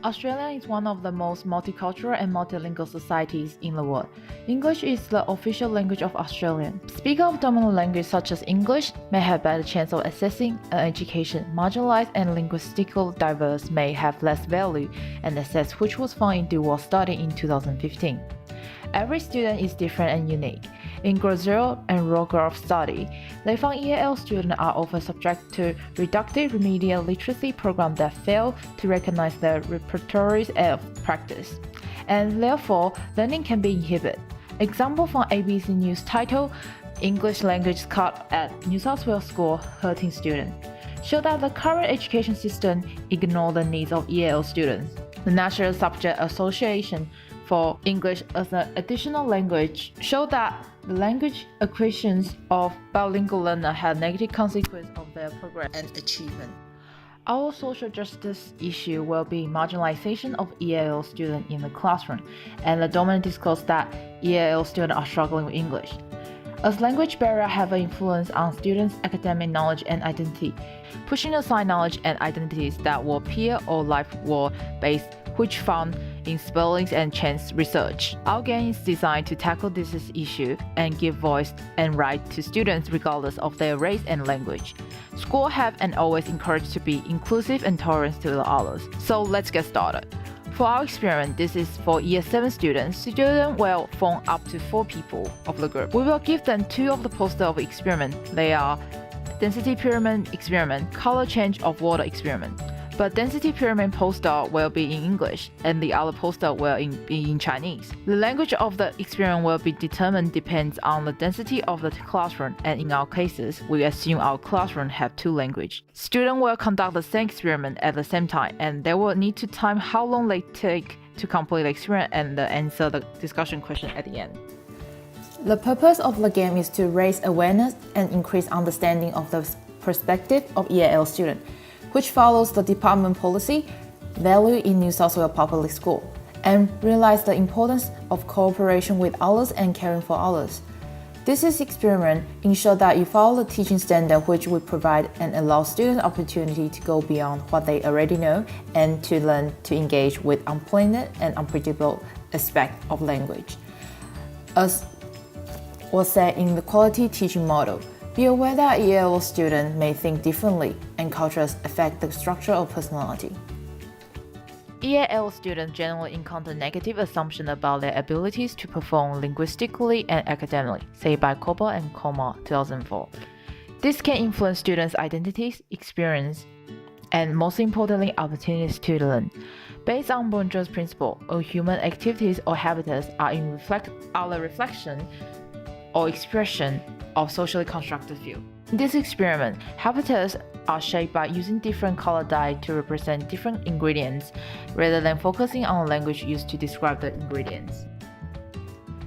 Australia is one of the most multicultural and multilingual societies in the world. English is the official language of Australia. Speakers of dominant language such as English may have better chance of accessing an education. Marginalized and linguistically diverse may have less value and access, which was found in the World Study in 2015. Every student is different and unique. In Gutiérrez and Rogoff study, they found EAL students are often subject to reductive remedial literacy programs that fail to recognize their repertoires of practice, and therefore learning can be inhibited. Example from ABC News title, English Language Cut at New South Wales School Hurting Students, show that the current education system ignores the needs of EAL students. The National Subject Association for English as an additional language show that the language acquisitions of bilingual learners had negative consequences of their progress and achievement. Our social justice issue will be marginalization of EAL students in the classroom and the dominant discourse that EAL students are struggling with English. As language barriers have an influence on students' academic knowledge and identity, pushing aside knowledge and identities that were peer or life were based, which found in Sperling and Chang's research. Our game is designed to tackle this issue and give voice and right to students regardless of their race and language. Schools have and always encouraged to be inclusive and tolerant to the others. So let's get started. For our experiment, this is for Year 7 students. Students will form up to 4 people of the group. We will give them 2 of the posters of the experiment. They are Density Pyramid Experiment, Color Change of Water Experiment. But density pyramid poster will be in English, and the other poster will be in Chinese. The language of the experiment will be determined depends on the density of the classroom, and in our cases, we assume our classroom have 2 languages. Students will conduct the same experiment at the same time, and they will need to time how long they take to complete the experiment and answer the discussion question at the end. The purpose of the game is to raise awareness and increase understanding of the perspective of EAL students, which follows the department policy, value in New South Wales Public School, and realize the importance of cooperation with others and caring for others. This experiment ensures that you follow the teaching standard which will provide and allow students opportunity to go beyond what they already know and to learn to engage with unplanned and unpredictable aspects of language. As was said in the quality teaching model, be aware that EAL students may think differently, and cultures affect the structure of personality. EAL students generally encounter negative assumptions about their abilities to perform linguistically and academically, say by Koba and Koma 2004. This can influence students' identities, experience, and most importantly, opportunities to learn. Based on Bourdieu's principle, all human activities or habitats are the reflection or expression of socially constructed field. In this experiment, habitats are shaped by using different color dye to represent different ingredients rather than focusing on the language used to describe the ingredients.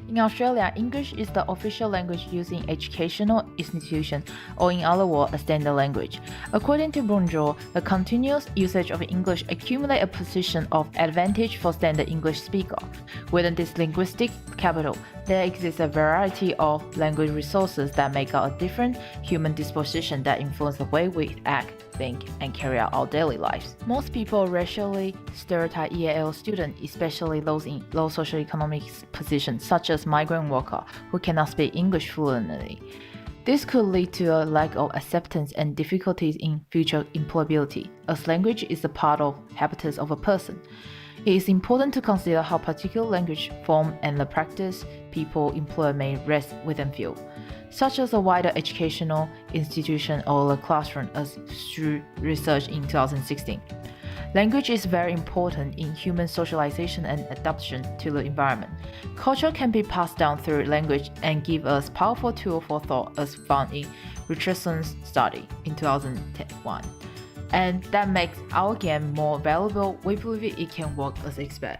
In Australia, English is the official language used in educational institutions, or in other words, a standard language. According to Bourdieu, the continuous usage of English accumulates a position of advantage for standard English speakers. Within this linguistic capital, there exists a variety of language resources that make up a different human disposition that influence the way we act, think, and carry out our daily lives. Most people racially stereotype EAL students, especially those in low socioeconomic positions, such as migrant workers who cannot speak English fluently. This could lead to a lack of acceptance and difficulties in future employability, as language is a part of habitats of a person. It is important to consider how particular language form and the practice people employ may rest within field, such as a wider educational institution or the classroom, as through research in 2016. Language is very important in human socialization and adaptation to the environment. Culture can be passed down through language and give us powerful tool for thought, as found in Richardson's study in 2001. And that makes our game more valuable. We believe it can work as expected.